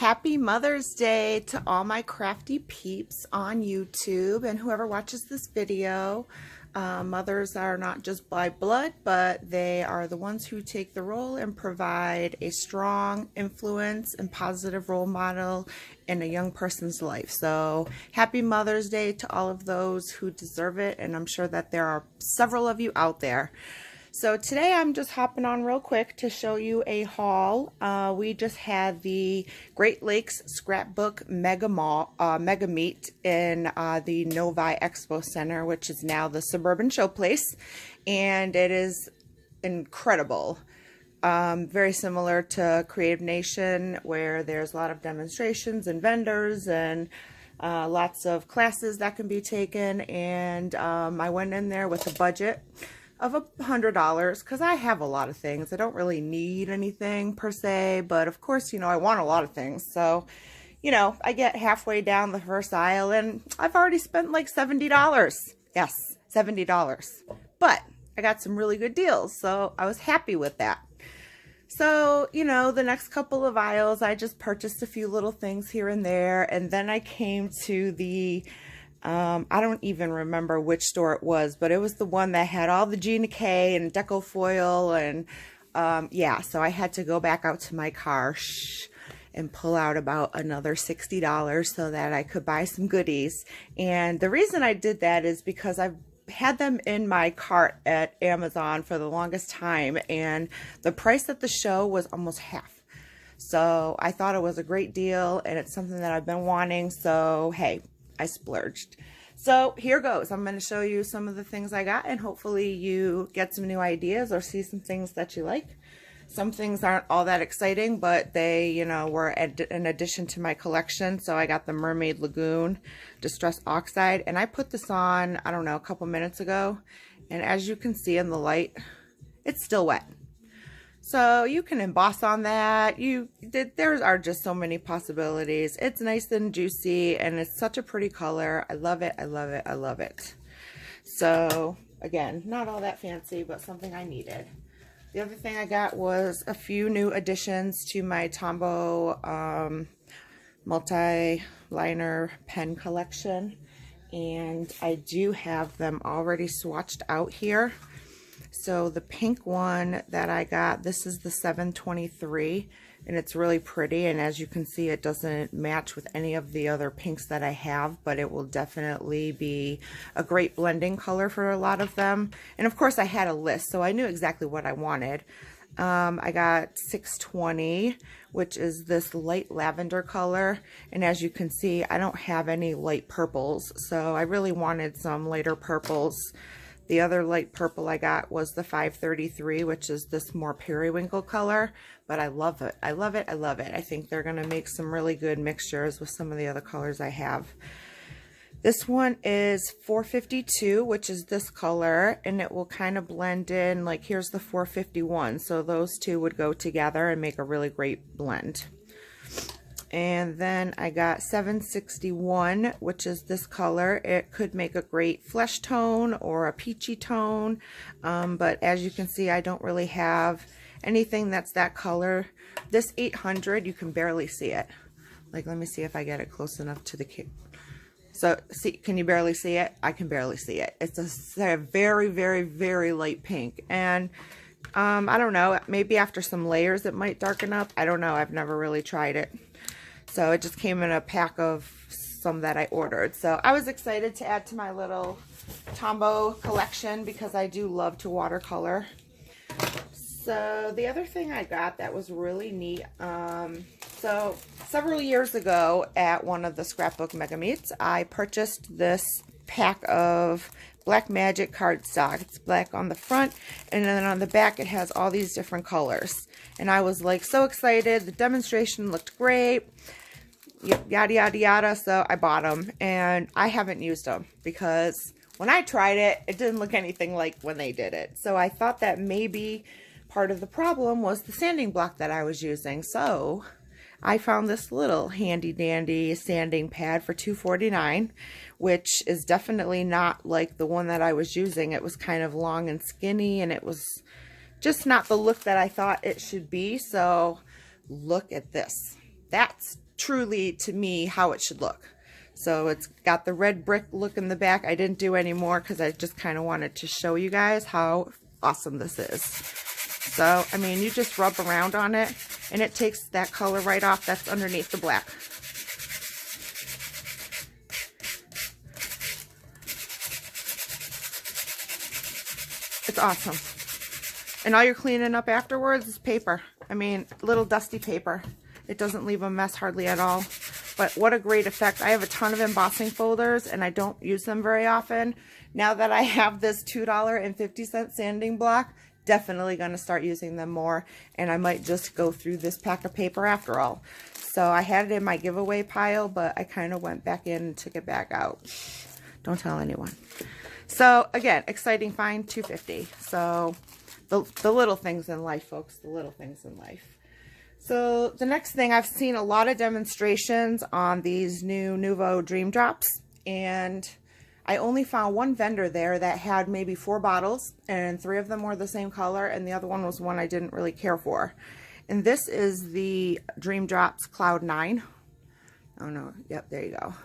Happy Mother's Day to all my crafty peeps on YouTube and whoever watches this video. Mothers are not just by blood, but they are the ones who take the role and provide a strong influence and positive role model in a young person's life. So happy Mother's Day to all of those who deserve it, and I'm sure that there are several of you out there. So today I'm just hopping on real quick to show you a haul. We just had the Great Lakes Scrapbook Mega Meet in the Novi Expo Center, which is now the Suburban Showplace, and it is incredible. Very similar to Creative Nation, where there's a lot of demonstrations and vendors and lots of classes that can be taken. And I went in there with a budget of $100 because I have a lot of things. I don't really need anything per se, but of course, I want a lot of things. So, I get halfway down the first aisle and I've already spent like $70. Yes, $70. But I got some really good deals, so I was happy with that. So, the next couple of aisles, I just purchased a few little things here and there, and then I came to the I don't even remember which store it was, but it was the one that had all the Gina K and deco foil, and yeah, so I had to go back out to my car and pull out about another $60 so that I could buy some goodies. And the reason I did that is because I've had them in my cart at Amazon for the longest time, and the price at the show was almost half. So I thought it was a great deal, and it's something that I've been wanting, so hey, I splurged. So here goes. I'm going to show you some of the things I got, and hopefully you get some new ideas or see some things that you like. Some things aren't all that exciting, but they, were an addition to my collection. So I got the Mermaid Lagoon Distress Oxide, and I put this on, I don't know, a couple minutes ago. And as you can see in the light, it's still wet. So you can emboss on that. There are just so many possibilities. It's nice and juicy, and it's such a pretty color. I love it. I love it. I love it. So again, not all that fancy, but something I needed. The other thing I got was a few new additions to my Tombow multi-liner pen collection, and I do have them already swatched out here. So the pink one that I got, this is the 723, and it's really pretty, and as you can see, it doesn't match with any of the other pinks that I have, but it will definitely be a great blending color for a lot of them. And of course I had a list, so I knew exactly what I wanted. I got 620, which is this light lavender color, and as you can see, I don't have any light purples, so I really wanted some lighter purples. The other light purple I got was the 533, which is this more periwinkle color, but I love it. I love it. I love it. I think they're going to make some really good mixtures with some of the other colors I have. This one is 452, which is this color, and it will kind of blend in, like here's the 451. So those two would go together and make a really great blend. And then I got 761, which is this color. It could make a great flesh tone or a peachy tone, but as you can see, I don't really have anything that's that color. This 800, you can barely see it. Like, let me see if I get it close enough to the camera. So, see, can you barely see it? I can barely see it. It's a very, very, very light pink, and I don't know, maybe after some layers it might darken up. I don't know. I've never really tried it. So it just came in a pack of some that I ordered. So I was excited to add to my little Tombow collection because I do love to watercolor. So the other thing I got that was really neat, so several years ago at one of the Scrapbook Mega Meets, I purchased this pack of Black Magic cardstock. It's black on the front, and then on the back it has all these different colors. And I was like so excited. The demonstration looked great. Yada yada yada, so I bought them, and I haven't used them because when I tried it, it didn't look anything like when they did it. So I thought that maybe part of the problem was the sanding block that I was using. So I found this little handy dandy sanding pad for $2.49, which is definitely not like the one that I was using. It was kind of long and skinny, and it was just not the look that I thought it should be. So look at this. that's truly, to me, how it should look. So it's got the red brick look in the back. I didn't do any more because I just kind of wanted to show you guys how awesome this is. So, I mean, you just rub around on it and it takes that color right off that's underneath the black. It's awesome. And all you're cleaning up afterwards is paper. I mean, little dusty paper. It doesn't leave a mess hardly at all. But what a great effect. I have a ton of embossing folders and I don't use them very often. Now that I have this $2.50 sanding block, definitely going to start using them more. And I might just go through this pack of paper after all. So I had it in my giveaway pile, but I kind of went back in and took it back out. Don't tell anyone. So again, exciting find, $2.50. So the little things in life, folks, the little things in life. So the next thing, I've seen a lot of demonstrations on these new Nuvo Dream Drops, and I only found one vendor there that had maybe 4 bottles, and 3 of them were the same color, and the other one was one I didn't really care for. And this is the Dream Drops Cloud 9. Oh no, yep, there you go.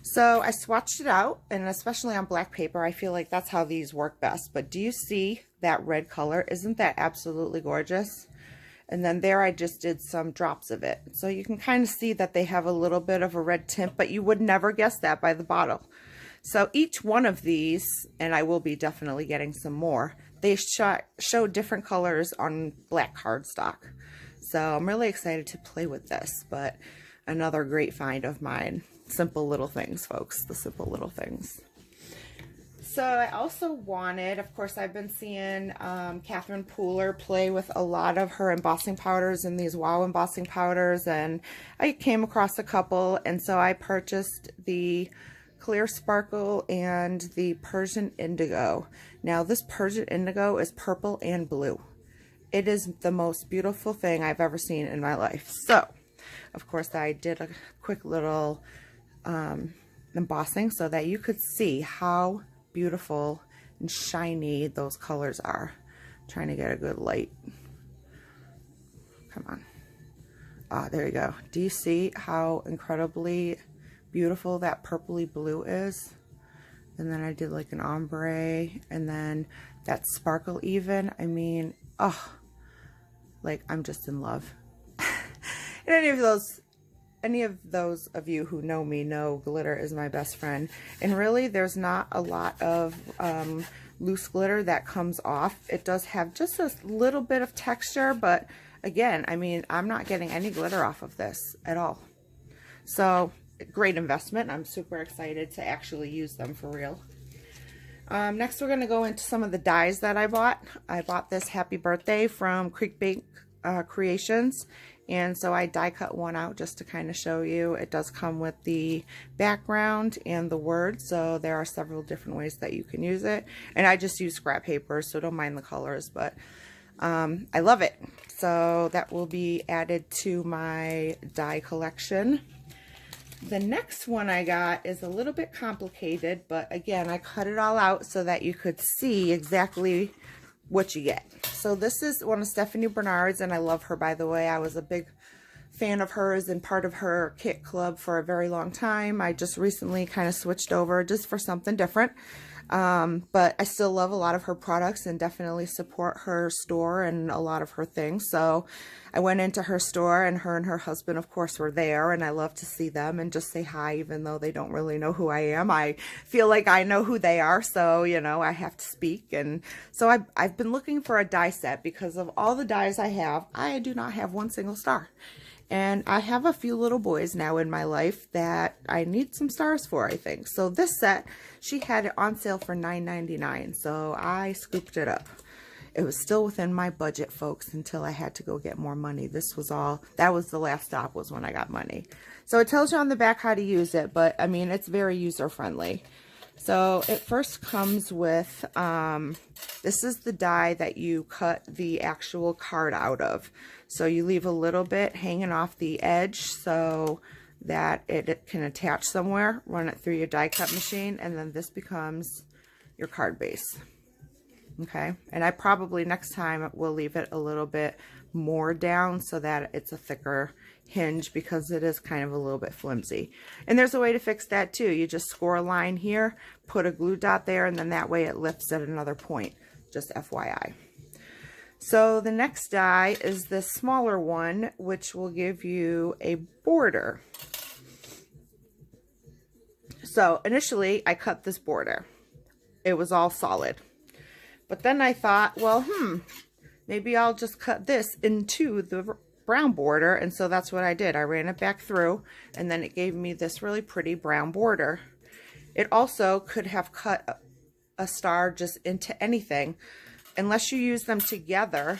So I swatched it out, and especially on black paper, I feel like that's how these work best. But do you see that red color? Isn't that absolutely gorgeous? And then there I just did some drops of it. So you can kind of see that they have a little bit of a red tint, but you would never guess that by the bottle. So each one of these, and I will be definitely getting some more, they show different colors on black cardstock. So I'm really excited to play with this, but another great find of mine. Simple little things, folks, the simple little things. So I also wanted, of course, I've been seeing Catherine Pooler play with a lot of her embossing powders and these Wow embossing powders, and I came across a couple, and so I purchased the Clear Sparkle and the Persian Indigo. Now this Persian Indigo is purple and blue. It is the most beautiful thing I've ever seen in my life. So, of course, I did a quick little embossing so that you could see how beautiful and shiny those colors are. I'm trying to get a good light. Come on. Ah, there you go. Do you see how incredibly beautiful that purpley blue is? And then I did like an ombre, and then that sparkle even. I mean, oh, like I'm just in love. And any of those of you who know me know glitter is my best friend. And really, there's not a lot of loose glitter that comes off. It does have just a little bit of texture, but again, I mean, I'm not getting any glitter off of this at all. So, great investment. I'm super excited to actually use them for real. Next, we're going to go into some of the dies that I bought. I bought this Happy Birthday from Scrapbook Creations. And so I die cut one out just to kind of show you. It does come with the background and the words, so there are several different ways that you can use it. And I just use scrap paper, so don't mind the colors, but I love it. So that will be added to my die collection. The next one I got is a little bit complicated, but again, I cut it all out so that you could see exactly what you get. So this is one of Stephanie Bernard's, and I love her, by the way. I was a big fan of hers and part of her kit club for a very long time. I just recently kind of switched over just for something different. But I still love a lot of her products and definitely support her store and a lot of her things. So I went into her store, and her husband, of course, were there, and I love to see them and just say hi, even though they don't really know who I am. I feel like I know who they are, so, you know, I have to speak. And so I've been looking for a die set because of all the dies I have, I do not have one single star. And I have a few little boys now in my life that I need some stars for, I think. So this set, she had it on sale for $9.99, so I scooped it up. It was still within my budget, folks, until I had to go get more money. This was all, that was the last stop, was when I got money. So it tells you on the back how to use it, but I mean, it's very user-friendly. So it first comes with, this is the die that you cut the actual card out of. So you leave a little bit hanging off the edge so that it can attach somewhere, run it through your die cut machine, and then this becomes your card base. Okay, and I probably next time will leave it a little bit more down so that it's a thicker hinge because it is kind of a little bit flimsy. And there's a way to fix that too. You just score a line here, put a glue dot there, and then that way it lifts at another point. Just FYI. So the next die is this smaller one, which will give you a border. So initially I cut this border. It was all solid. But then I thought, well, maybe I'll just cut this into the brown border. And so that's what I did. I ran it back through, and then it gave me this really pretty brown border. It also could have cut a star just into anything. Unless you use them together,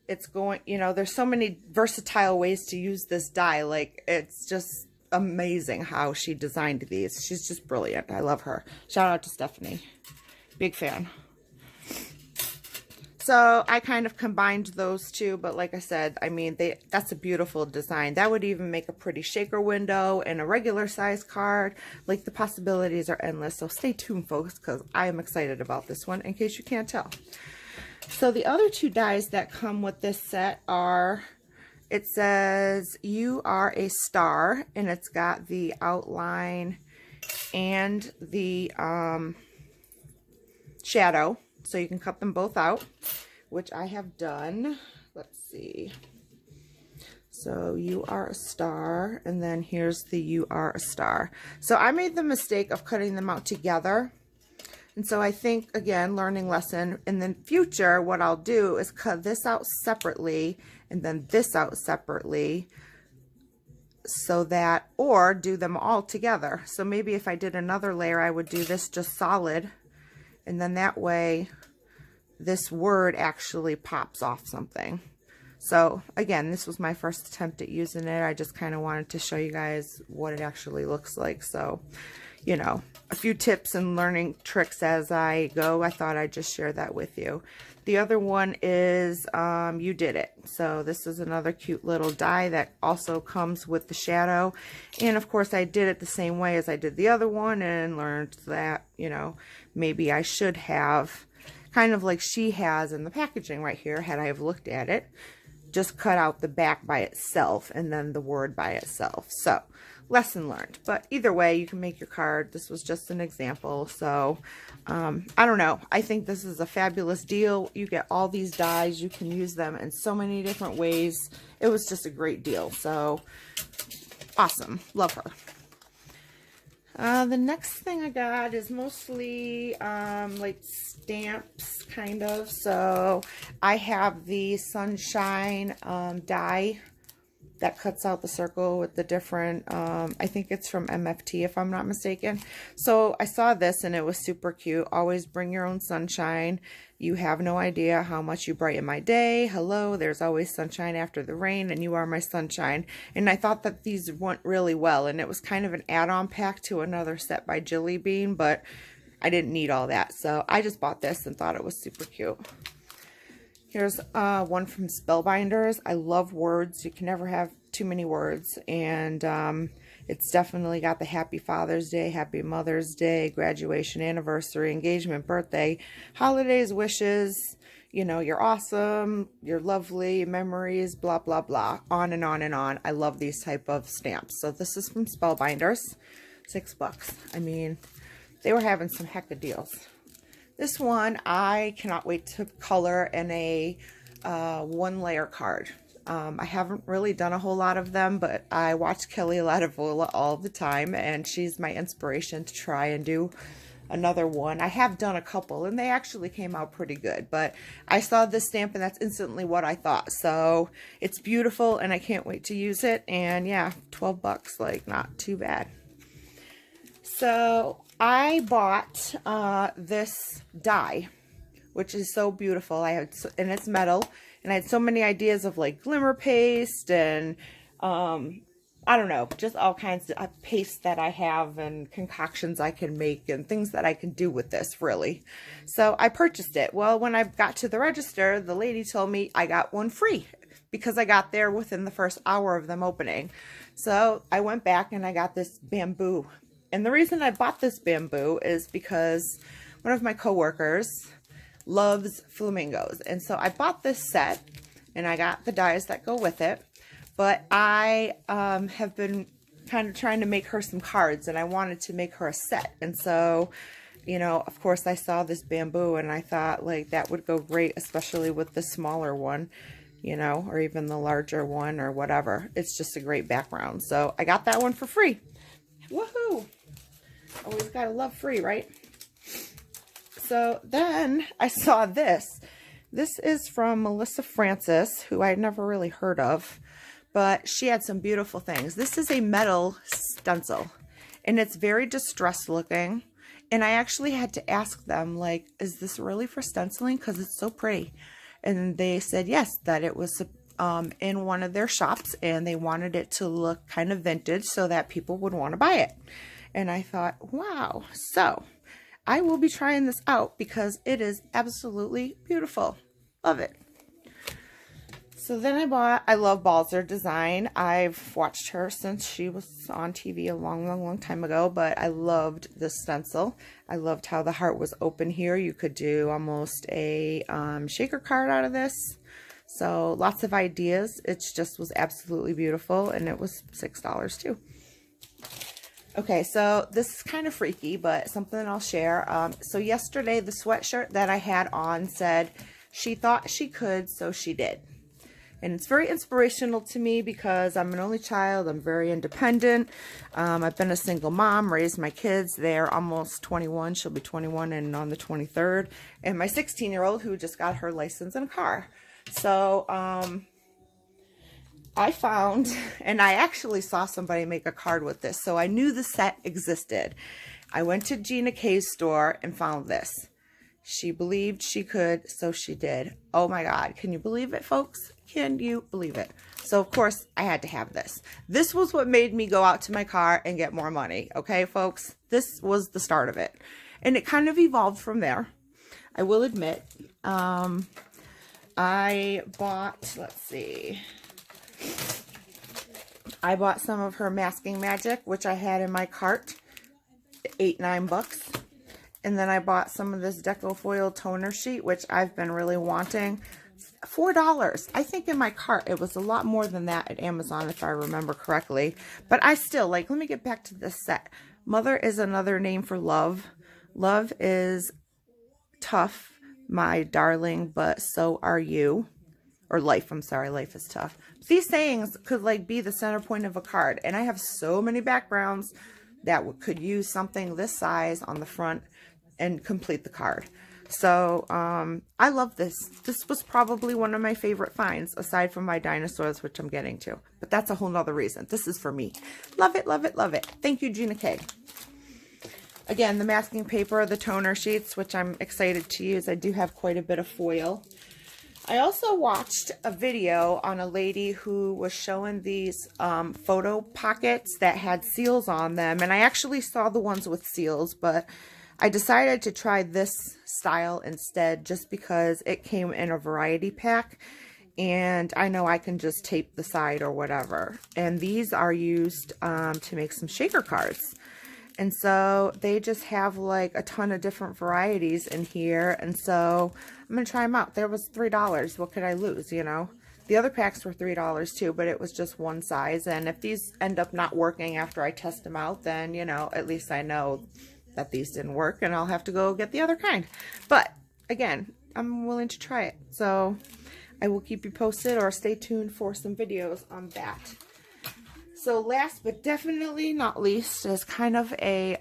it's going, you know, there's so many versatile ways to use this die. Like, it's just amazing how she designed these. She's just brilliant. I love her. Shout out to Stephanie. Big fan. So I kind of combined those two, but like I said, I mean, that's a beautiful design. That would even make a pretty shaker window and a regular size card. Like, the possibilities are endless. So stay tuned, folks, because I am excited about this one, in case you can't tell. So the other two dies that come with this set are, it says "You Are a Star," and it's got the outline and the shadow. So you can cut them both out, which I have done. Let's see. So "You Are a Star," and then here's the "You Are a Star." So I made the mistake of cutting them out together. And so I think, again, learning lesson. In the future, what I'll do is cut this out separately and then this out separately, so that, or do them all together. So maybe if I did another layer, I would do this just solid. And then that way, this word actually pops off something. So again, this was my first attempt at using it. I just kind of wanted to show you guys what it actually looks like. So, you know, a few tips and learning tricks as I go. I thought I'd just share that with you. The other one is "You Did It." So this is another cute little die that also comes with the shadow. And of course I did it the same way as I did the other one, and learned that, you know, maybe I should have, kind of like she has in the packaging right here, had I have looked at it, just cut out the back by itself and then the word by itself. So lesson learned. But either way, you can make your card. This was just an example. So I don't know. I think this is a fabulous deal. You get all these dies. You can use them in so many different ways. It was just a great deal. So awesome. Love her. The next thing I got is mostly like stamps, kind of. So I have the Sunshine die that cuts out the circle with the different, I think it's from MFT if I'm not mistaken. So I saw this and it was super cute. Always bring your own sunshine. You have no idea how much you brighten my day. Hello, there's always sunshine after the rain, and you are my sunshine. And I thought that these went really well, and it was kind of an add-on pack to another set by Jilly Bean, but I didn't need all that. So I just bought this and thought it was super cute. Here's one from Spellbinders. I love words. You can never have too many words. And it's definitely got the Happy Father's Day, Happy Mother's Day, graduation, anniversary, engagement, birthday, holidays, wishes, you know, you're awesome, you're lovely, memories, blah, blah, blah, on and on and on. I love these type of stamps. So this is from Spellbinders. $6. I mean, they were having some heck of deals. This one, I cannot wait to color in a one layer card. I haven't really done a whole lot of them, but I watch Kelly Lativola all the time, and she's my inspiration to try and do another one. I have done a couple, and they actually came out pretty good, but I saw this stamp, and that's instantly what I thought. So it's beautiful, and I can't wait to use it. And yeah, $12, like, not too bad. So I bought this die, which is so beautiful. And it's metal, and I had so many ideas of like glimmer paste and I don't know, just all kinds of paste that I have and concoctions I can make and things that I can do with this, really. So I purchased it. Well, when I got to the register, the lady told me I got one free because I got there within the first hour of them opening. So I went back and I got this bamboo. And the reason I bought this bamboo is because one of my coworkers loves flamingos. And so I bought this set, and I got the dies that go with it. But I have been kind of trying to make her some cards, and I wanted to make her a set. And so, you know, of course I saw this bamboo and I thought like that would go great, especially with the smaller one, you know, or even the larger one or whatever. It's just a great background. So I got that one for free. Woohoo! Always gotta love free, right? So then I saw this. This is from Melissa Francis, who I'd never really heard of, but she had some beautiful things. This is a metal stencil, and it's very distressed looking. And I actually had to ask them, like, is this really for stenciling? Because it's so pretty. And they said yes, that it was in one of their shops, and they wanted it to look kind of vintage so that people would want to buy it. And I thought, wow. So I will be trying this out because it is absolutely beautiful. Love it. So then I love Balzer Design. I've watched her since she was on TV a long time ago, but I loved this stencil. I loved how the heart was open here. You could do almost a shaker card out of this. So lots of ideas. It just was absolutely beautiful, and it was $6 too. Okay, so this is kind of freaky, but something I'll share. So yesterday, the sweatshirt that I had on said, she thought she could, so she did. And it's very inspirational to me because I'm an only child. I'm very independent. I've been a single mom, raised my kids. They're almost 21. She'll be 21 and on the 23rd. And my 16-year-old who just got her license in a car. So I found, and I actually saw somebody make a card with this. So I knew the set existed. I went to Gina K's store and found this. She believed she could, so she did. Oh my God. Can you believe it, folks? Can you believe it? So, of course, I had to have this. This was what made me go out to my car and get more money. Okay, folks? This was the start of it. And it kind of evolved from there. I will admit. I bought, let's see. I bought some of her Masking Magic, which I had in my cart. $8-9. And then I bought some of this Deco Foil toner sheet, which I've been really wanting. $4. I think in my cart it was a lot more than that at Amazon, if I remember correctly. But I still, like, let me get back to this set. Mother is another name for love. Love is tough, my darling, but so are you. Or life, I'm sorry, life is tough. These sayings could, like, be the center point of a card. And I have so many backgrounds that could use something this size on the front and complete the card. So I love this. This was probably one of my favorite finds, aside from my dinosaurs, which I'm getting to. But that's a whole nother reason. This is for me. Love it, love it, love it. Thank you, Gina K. Again, the masking paper, the toner sheets, which I'm excited to use. I do have quite a bit of foil. I also watched a video on a lady who was showing these photo pockets that had seals on them. And I actually saw the ones with seals, but I decided to try this style instead just because it came in a variety pack. And I know I can just tape the side or whatever. And these are used to make some shaker cards. And so they just have like a ton of different varieties in here. And so I'm going to try them out. There was $3. What could I lose, you know? The other packs were $3 too, but it was just one size. And if these end up not working after I test them out, then, you know, at least I know that these didn't work and I'll have to go get the other kind. But again, I'm willing to try it. So I will keep you posted or stay tuned for some videos on that. So last but definitely not least is kind of a,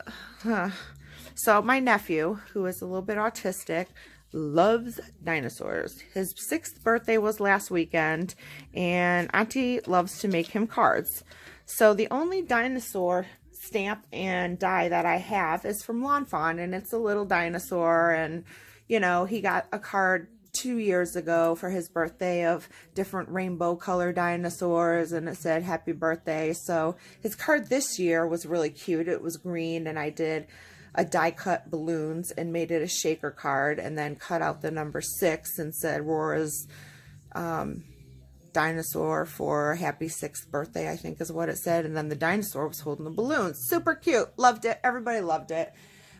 so my nephew, who is a little bit autistic, loves dinosaurs. His 6th birthday was last weekend, and Auntie loves to make him cards. So the only dinosaur stamp and die that I have is from Lawn Fawn, and it's a little dinosaur, and, you know, he got a card 2 years ago for his birthday of different rainbow color dinosaurs, and it said happy birthday. So his card this year was really cute. It was green, and I did a die cut balloons and made it a shaker card, and then cut out the number 6 and said Rora's dinosaur for happy 6th birthday, I think is what it said. And then the dinosaur was holding the balloons. Super cute. Loved it. Everybody loved it.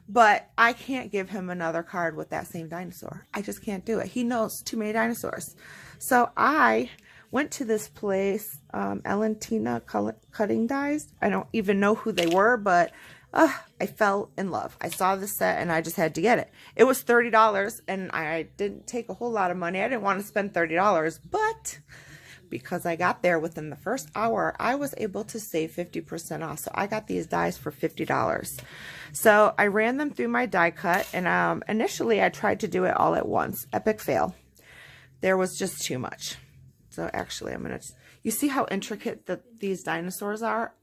But I can't give him another card with that same dinosaur. I just can't do it. He knows too many dinosaurs. So I went to this place, Elentina Cutting Dies. I don't even know who they were, but I fell in love. I saw the set and I just had to get it. It was $30 and I didn't take a whole lot of money. I didn't want to spend $30, but because I got there within the first hour, I was able to save 50% off. So I got these dies for $50. So I ran them through my die cut, and initially I tried to do it all at once. Epic fail. There was just too much. So actually I'm going to, you see how intricate these dinosaurs are?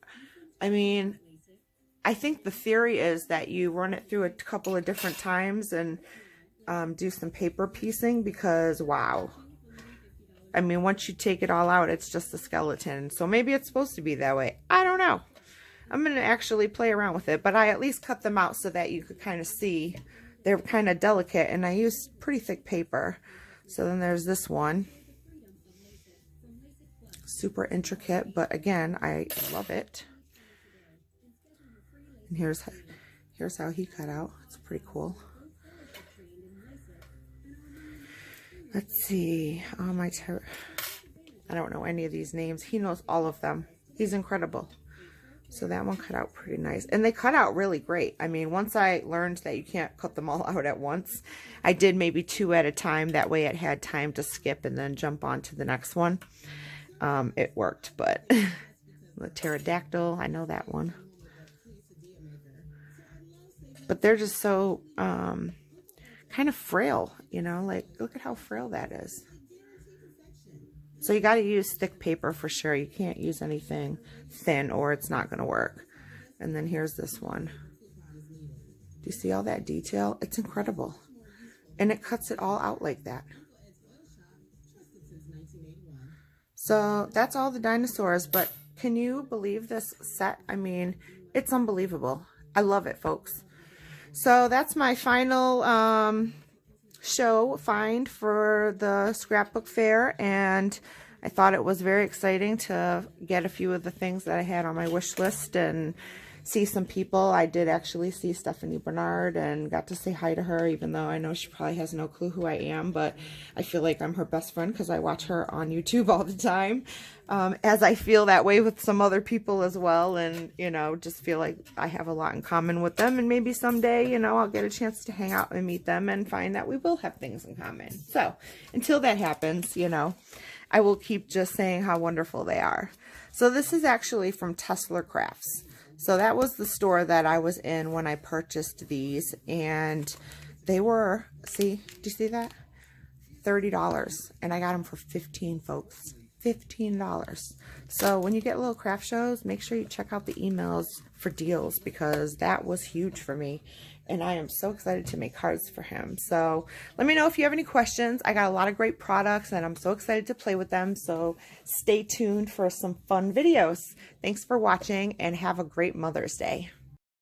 I mean, I think the theory is that you run it through a couple of different times and do some paper piecing, because wow. I mean, once you take it all out, it's just a skeleton. So maybe it's supposed to be that way. I don't know. I'm going to actually play around with it, but I at least cut them out so that you could kind of see. They're kind of delicate, and I used pretty thick paper. So then there's this one. Super intricate, but again, I love it. And here's how he cut out. It's pretty cool. Let's see. I don't know any of these names. He knows all of them. He's incredible. So that one cut out pretty nice. And they cut out really great. I mean, once I learned that you can't cut them all out at once, I did maybe 2 at a time. That way it had time to skip and then jump on to the next one. It worked, but the pterodactyl, I know that one. But they're just so kind of frail, you know, like look at how frail that is. So you got to use thick paper for sure. You can't use anything thin or it's not going to work. And then here's this one. Do you see all that detail? It's incredible. And it cuts it all out like that. So that's all the dinosaurs, but can you believe this set? I mean, it's unbelievable. I love it, folks. So that's my final show find for the scrapbook fair, and I thought it was very exciting to get a few of the things that I had on my wish list and see some people. I did actually see Stephanie Bernard and got to say hi to her, even though I know she probably has no clue who I am, but I feel like I'm her best friend because I watch her on YouTube all the time, as I feel that way with some other people as well, and, you know, just feel like I have a lot in common with them, and maybe someday, you know, I'll get a chance to hang out and meet them and find that we will have things in common. So, until that happens, you know, I will keep just saying how wonderful they are. So this is actually from Tesla Crafts. So that was the store that I was in when I purchased these, and they were, see, do you see that? $30, and I got them for $15, folks. $15. So when you get little craft shows, make sure you check out the emails for deals, because that was huge for me, and I am so excited to make cards for him. So let me know if you have any questions. I got a lot of great products, and I'm so excited to play with them, so stay tuned for some fun videos. Thanks for watching, and have a great Mother's Day.